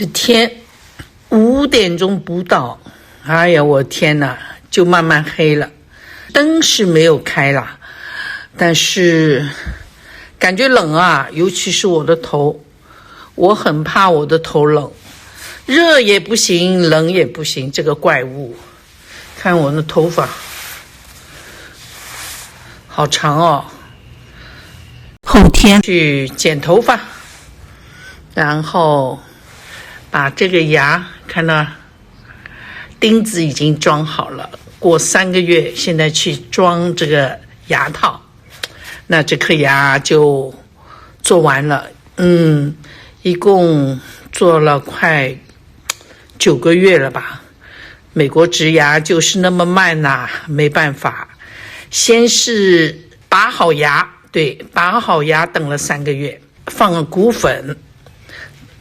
这天5点钟不到，哎呀，我天哪，就慢慢黑了。灯是没有开啦，但是感觉冷啊，尤其是我的头，我很怕我的头冷，热也不行，冷也不行。这个怪物，看我的头发好长哦。后天去剪头发，然后把这个牙看到钉子已经装好了，过3个月现在去装这个牙套，那这颗牙就做完了。一共做了快9个月了吧。美国植牙就是那么慢呐，没办法。先是拔好牙，拔好牙等了3个月，放骨粉，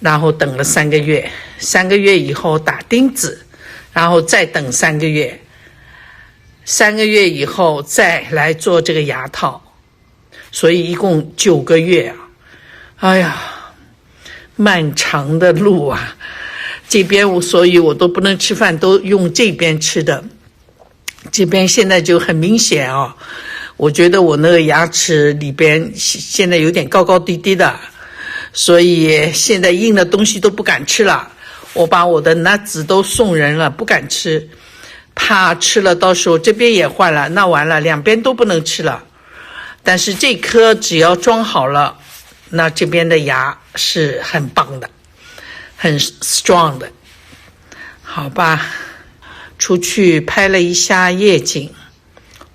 然后等了3个月，3个月以后打钉子，然后再等3个月，3个月以后再来做这个牙套，所以一共9个月啊！哎呀，漫长的路啊！这边所以我都不能吃饭，都用这边吃的。这边现在就很明显哦，我觉得我那个牙齿里边现在有点高高低低的，所以现在硬的东西都不敢吃了。我把我的nuts都送人了，不敢吃，怕吃了到时候这边也坏了，那完了2边都不能吃了。但是这颗只要装好了，那这边的牙是很棒的，很 strong 的。好吧，出去拍了一下夜景，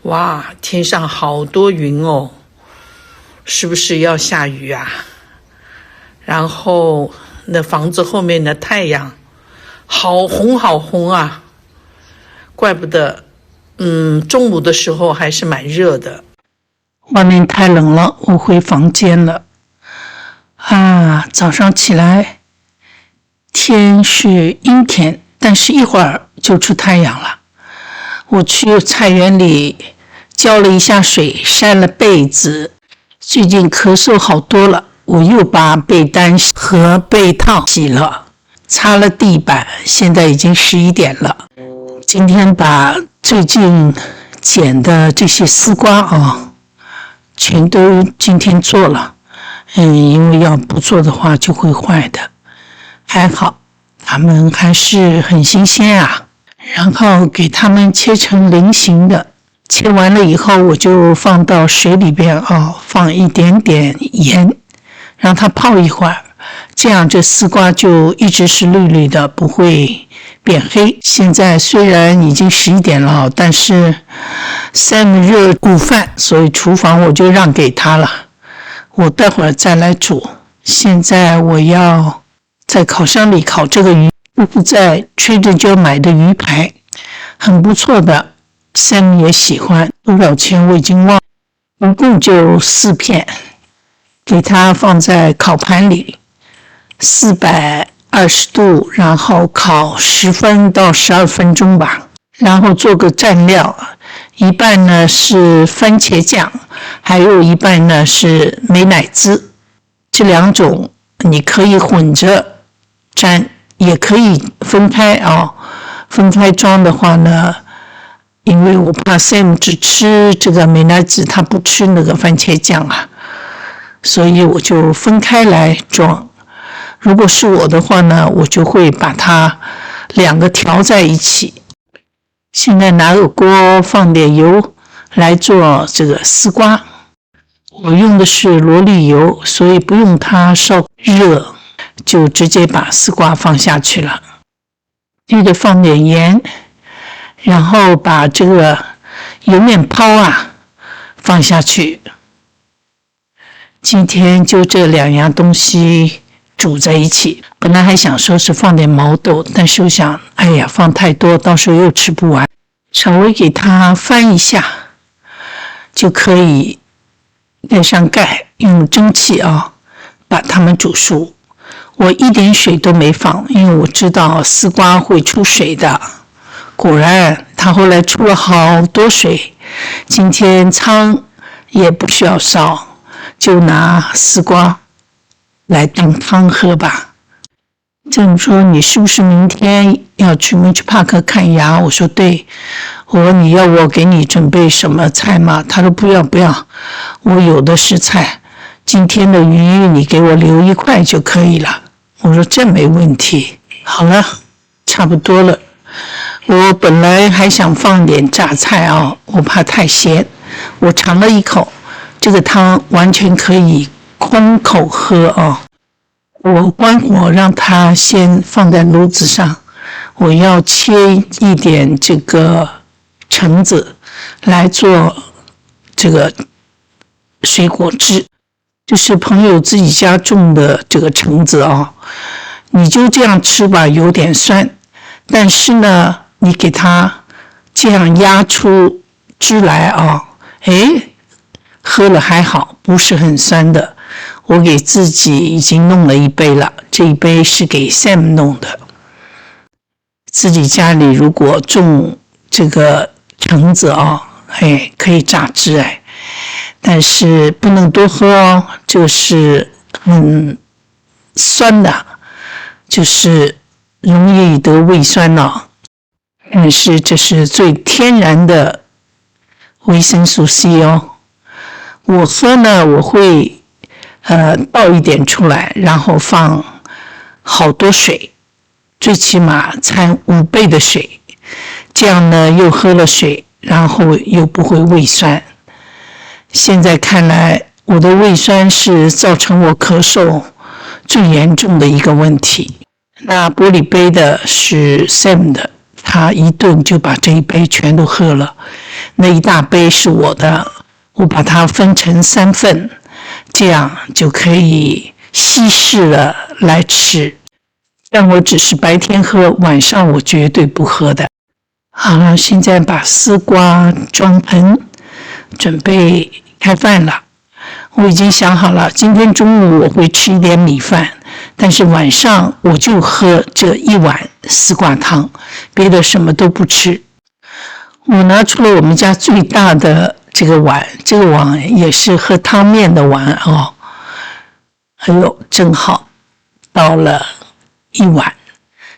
哇，天上好多云哦，是不是要下雨啊？然后那房子后面的太阳好红好红啊，怪不得中午的时候还是蛮热的。外面太冷了，我回房间了啊。早上起来天是阴天，但是一会儿就出太阳了。我去菜园里浇了一下水，晒了被子，最近咳嗽好多了。我又把被单和被套洗了，擦了地板，现在已经11点了。今天把最近捡的这些丝瓜全都今天做了，因为要不做的话就会坏的。还好它们还是很新鲜啊。然后给它们切成菱形的，切完了以后我就放到水里边放一点点盐，让它泡一会儿，这样这丝瓜就一直是绿绿的，不会变黑。现在虽然已经11点了，但是 Sam 热午饭，所以厨房我就让给他了，我待会儿再来煮。现在我要在烤箱里烤这个鱼，就是在 Trader Joe 买的鱼排，很不错的， Sam 也喜欢。多少钱我已经忘了，一共就4片，给它放在烤盘里420度，然后烤10分到12分钟吧。然后做个蘸料，一半呢是番茄酱，还有一半呢是美乃滋，这2种你可以混着蘸，也可以分开分开装的话呢，因为我怕 Sam 只吃这个美乃滋，他不吃那个番茄酱啊，所以我就分开来装。如果是我的话呢，我就会把它2个调在一起。现在拿个锅放点油来做这个丝瓜，我用的是罗勒油，所以不用它烧热，就直接把丝瓜放下去了。记得放点盐，然后把这个油面泡放下去。今天就这2样东西煮在一起，本来还想说是放点毛豆，但是我想放太多到时候又吃不完，稍微给它翻一下就可以盖上盖，用蒸汽把它们煮熟。我一点水都没放，因为我知道丝瓜会出水的。果然它后来出了好多水，今天汤也不需要烧，就拿丝瓜来当汤喝吧。这么说，你是不是明天要去 Mitch Park 看牙？我说对。我说你要我给你准备什么菜吗？他说不要，我有的是菜。今天的鱼你给我留1块就可以了。我说这没问题。好了，差不多了。我本来还想放点榨菜啊，我怕太咸。我尝了一口，这个汤完全可以空口喝啊。我关火让它先放在炉子上，我要切一点这个橙子来做这个水果汁，就是朋友自己家种的这个橙子啊，你就这样吃吧，有点酸，但是呢，你给它这样压出汁来啊，喝了还好，不是很酸的。我给自己已经弄了1杯了，这1杯是给 Sam 弄的。自己家里如果种这个橙子啊，可以榨汁但是不能多喝哦，这个是很酸的，就是容易得胃酸了。但是这是最天然的维生素 C 哦。我喝呢，我会倒一点出来，然后放好多水，最起码掺5倍的水，这样呢又喝了水，然后又不会胃酸。现在看来，我的胃酸是造成我咳嗽最严重的一个问题。那玻璃杯的是 Sam 的，他一顿就把这1杯全都喝了，那1大杯是我的，我把它分成3份，这样就可以稀释了来吃。但我只是白天喝，晚上我绝对不喝的。好了，现在把丝瓜装盆，准备开饭了。我已经想好了，今天中午我会吃一点米饭，但是晚上我就喝这1碗丝瓜汤，别的什么都不吃。我拿出了我们家最大的这个碗，这个碗也是喝汤面的碗哦。正好倒了1碗，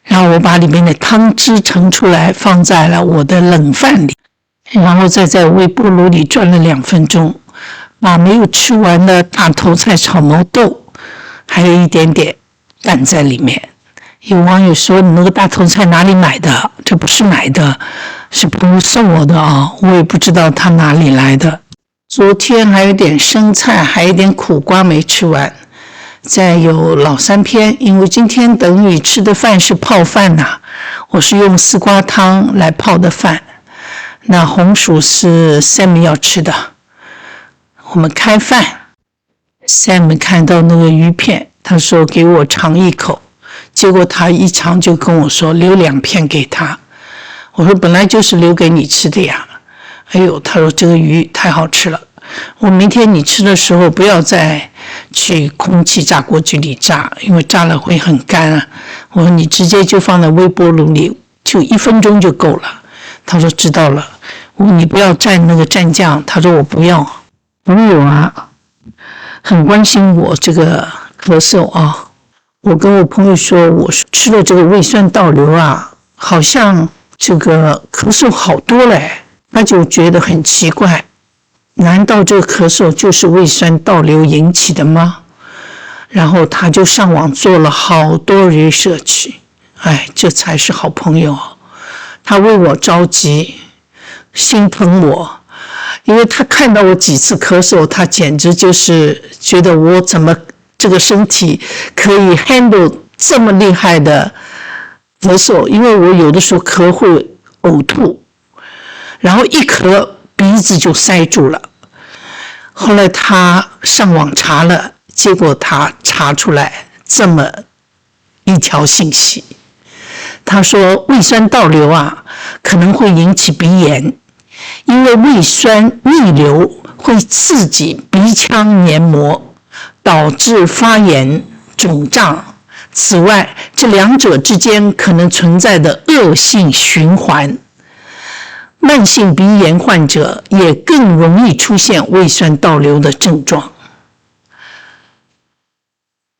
然后我把里面的汤汁盛出来，放在了我的冷饭里，然后再在微波炉里转了2分钟，把没有吃完的大头菜炒毛豆，还有一点点蛋在里面。有网友说你那个大头菜哪里买的？这不是买的，是朋友送我的啊，我也不知道他哪里来的。昨天还有点生菜，还有点苦瓜没吃完，再有老3篇，因为今天等于吃的饭是泡饭呐，我是用丝瓜汤来泡的饭。那红薯是 Sam 要吃的，我们开饭。Sam 看到那个鱼片，他说给我尝一口，结果他一尝就跟我说留2片给他。我说本来就是留给你吃的呀。他说这个鱼太好吃了，我明天你吃的时候不要再去空气炸锅具里炸，因为炸了会很干啊。我说你直接就放在微波炉里，就1分钟就够了。他说知道了。我说你不要蘸那个蘸酱，他说我不要。朋友啊，很关心我这个咳嗽啊。我跟我朋友说，我吃了这个胃酸倒流啊，好像这个咳嗽好多嘞。他就觉得很奇怪，难道这个咳嗽就是胃酸倒流引起的吗？然后他就上网做了好多 research， 这才是好朋友。他为我着急，心疼我，因为他看到我几次咳嗽，他简直就是觉得我怎么这个身体可以 handle 这么厉害的咳嗽，因为我有的时候咳会呕吐，然后一咳鼻子就塞住了。后来他上网查了，结果他查出来这么一条信息，他说胃酸倒流啊可能会引起鼻炎，因为胃酸逆流会刺激鼻腔黏膜，导致发炎肿胀。此外，这2者之间可能存在的恶性循环。慢性鼻炎患者也更容易出现胃酸倒流的症状。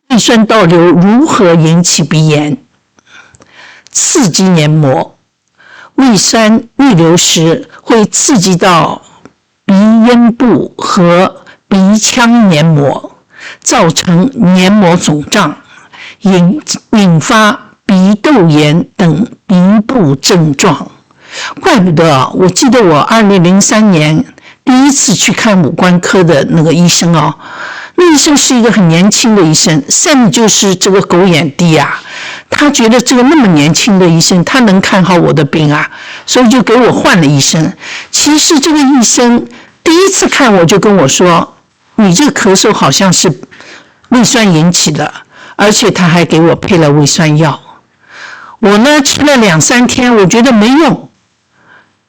胃酸倒流如何引起鼻炎？刺激黏膜，胃酸逆流时会刺激到鼻咽部和鼻腔黏膜，造成黏膜肿胀，引发鼻窦炎等鼻部症状。怪不得我记得我2003年第一次去看五官科的那个医生哦，那医生是一个很年轻的医生，Sam 就是这个狗眼弟啊，他觉得这个那么年轻的医生，他能看好我的病啊，所以就给我换了医生。其实这个医生第一次看我就跟我说，你这个咳嗽好像是胃酸引起的，而且他还给我配了胃酸药。我呢吃了2-3天，我觉得没用，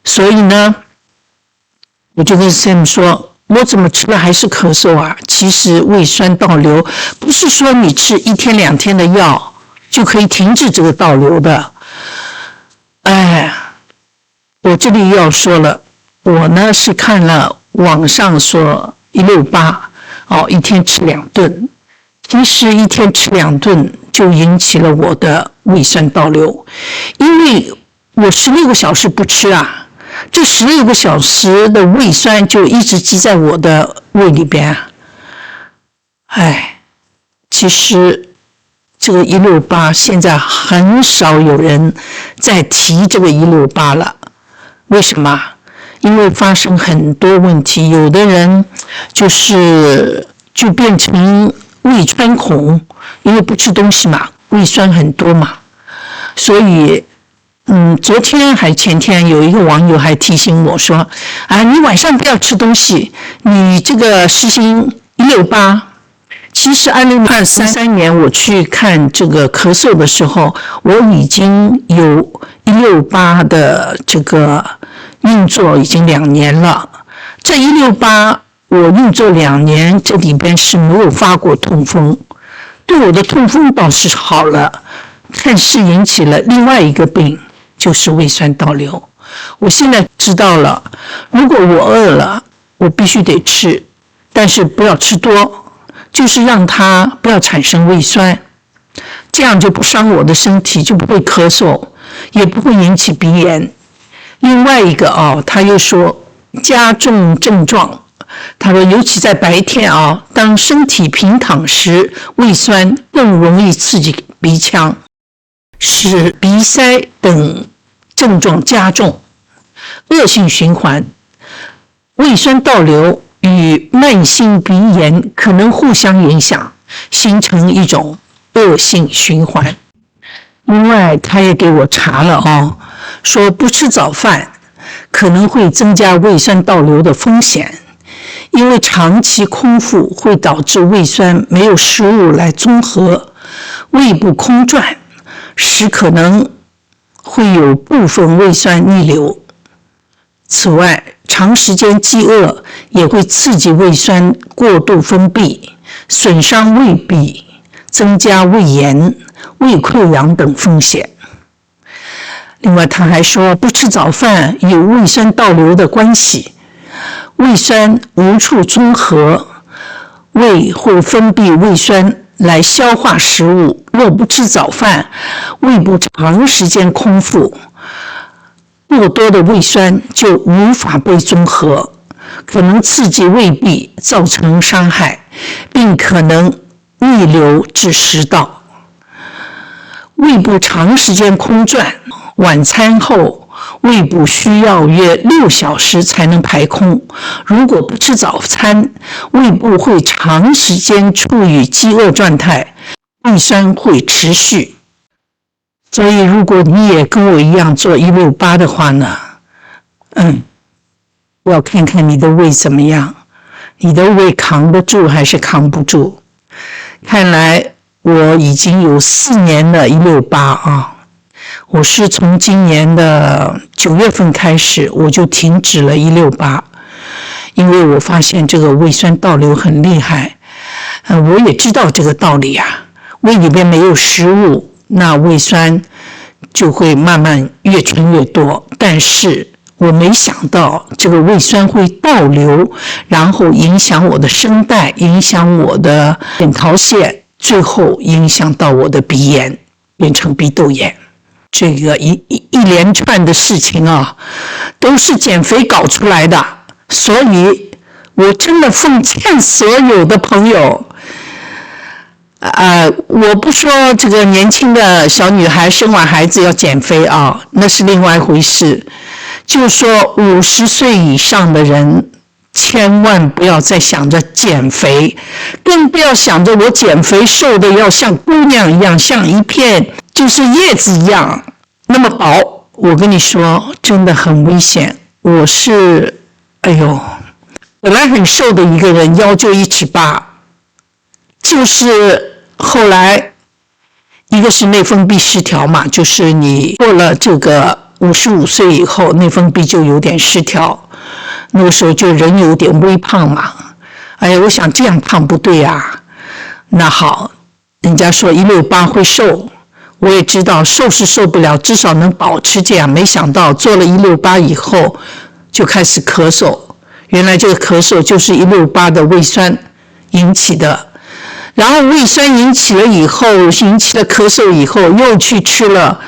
所以呢我就跟 Sam 说，我怎么吃了还是咳嗽啊？其实胃酸倒流不是说你吃1天2天的药就可以停止这个倒流的。我这里要说了，我呢是看了网上说168一天吃2顿，其实1天吃2顿就引起了我的胃酸倒流，因为我16个小时不吃啊，这16个小时的胃酸就一直积在我的胃里边。其实这个168现在很少有人在提这个168了，为什么？因为发生很多问题，有的人就变成胃穿孔，因为不吃东西嘛，胃酸很多嘛，所以昨天还前天有一个网友还提醒我说，你晚上不要吃东西，你这个实行168。其实2023年我去看这个咳嗽的时候，我已经有168的这个运作已经2年了。这168我运作2年，这里边是没有发过痛风，对我的痛风倒是好了，但是引起了另外一个病，就是胃酸倒流。我现在知道了，如果我饿了，我必须得吃，但是不要吃多，就是让它不要产生胃酸，这样就不伤我的身体，就不会咳嗽，也不会引起鼻炎。另外一个他又说加重症状，他说尤其在白天当身体平躺时，胃酸更容易刺激鼻腔，使鼻塞等症状加重，恶性循环。胃酸倒流与慢性鼻炎可能互相影响，形成一种恶性循环。另外他也给我查了说不吃早饭可能会增加胃酸倒流的风险，因为长期空腹会导致胃酸没有食物来中和，胃部空转，使可能会有部分胃酸逆流。此外，长时间饥饿也会刺激胃酸过度分泌，损伤胃壁，增加胃炎、胃溃疡等风险。另外他还说不吃早饭有胃酸倒流的关系，胃酸无处中和，胃会分泌胃酸来消化食物，若不吃早饭，胃部长时间空腹，过多的胃酸就无法被中和，可能刺激胃壁，造成伤害，并可能逆流至食道。胃部长时间空转，晚餐后胃部需要约6小时才能排空，如果不吃早餐，胃部会长时间处于饥饿状态，胃酸会持续。所以如果你也跟我一样做168的话呢，我要看看你的胃怎么样，你的胃扛得住还是扛不住。看来我已经有4年的168我是从今年的9月份开始我就停止了168，因为我发现这个胃酸倒流很厉害。我也知道这个道理胃里边没有食物，那胃酸就会慢慢越存越多，但是我没想到这个胃酸会倒流，然后影响我的声带，影响我的扁桃腺，最后影响到我的鼻炎，变成鼻窦炎。这个一连串的事情啊，都是减肥搞出来的。所以我真的奉劝所有的朋友，我不说这个年轻的小女孩生完孩子要减肥啊，那是另外一回事。就说50岁以上的人，千万不要再想着减肥，更不要想着我减肥瘦的要像姑娘一样，像一片就是叶子一样那么薄。我跟你说，真的很危险。我是本来很瘦的一个人，腰就1.8尺，就是后来一个是内分泌失调嘛，就是你过了这个55岁以后，内分泌就有点失调，那个时候就人有点微胖嘛。我想这样胖不对啊。那好，人家说168会瘦，我也知道瘦是瘦不了，至少能保持这样。没想到做了168以后就开始咳嗽，原来这个咳嗽就是168的胃酸引起的。然后胃酸引起了咳嗽以后，又去吃了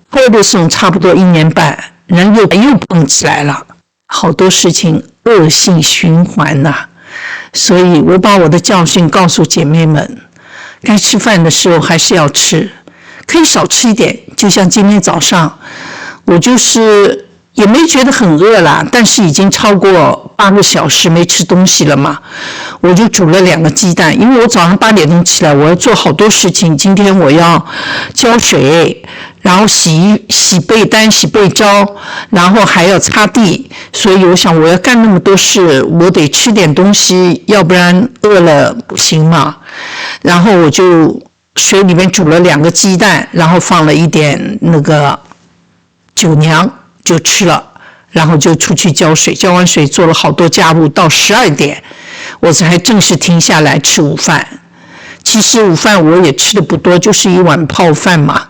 Cortison，差不多1年半，人又蹦起来了。好多事情恶性循环呐。所以我把我的教训告诉姐妹们，该吃饭的时候还是要吃，可以少吃一点。就像今天早上我就是也没觉得很饿啦，但是已经超过8个小时没吃东西了嘛，我就煮了2个鸡蛋。因为我早上8点钟起来，我要做好多事情。今天我要浇水，然后洗被单、洗被罩，然后还要擦地，所以我想我要干那么多事，我得吃点东西，要不然饿了不行嘛。然后我就水里面煮了2个鸡蛋，然后放了一点那个酒酿就吃了，然后就出去浇水，浇完水做了好多家务，到12点我才正式停下来吃午饭。其实午饭我也吃的不多，就是1碗泡饭嘛，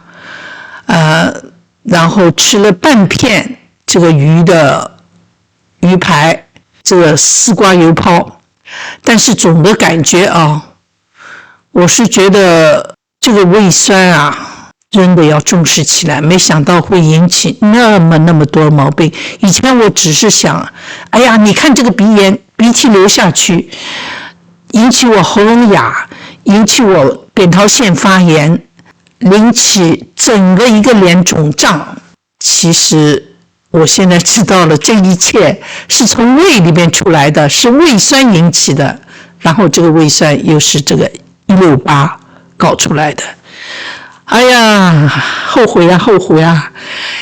然后吃了半片这个鱼排，这个丝瓜油泡。但是总的感觉啊，我是觉得这个胃酸啊真的要重视起来，没想到会引起那么多毛病。以前我只是想，你看这个鼻涕流下去，引起我喉咙哑，引起我扁桃腺发炎，引起整个一个脸肿胀。其实我现在知道了，这一切是从胃里面出来的，是胃酸引起的，然后这个胃酸又是这个168搞出来的。后悔啊！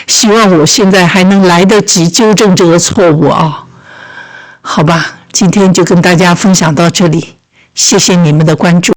希望我现在还能来得及纠正这个错误啊。好吧，今天就跟大家分享到这里，谢谢你们的关注。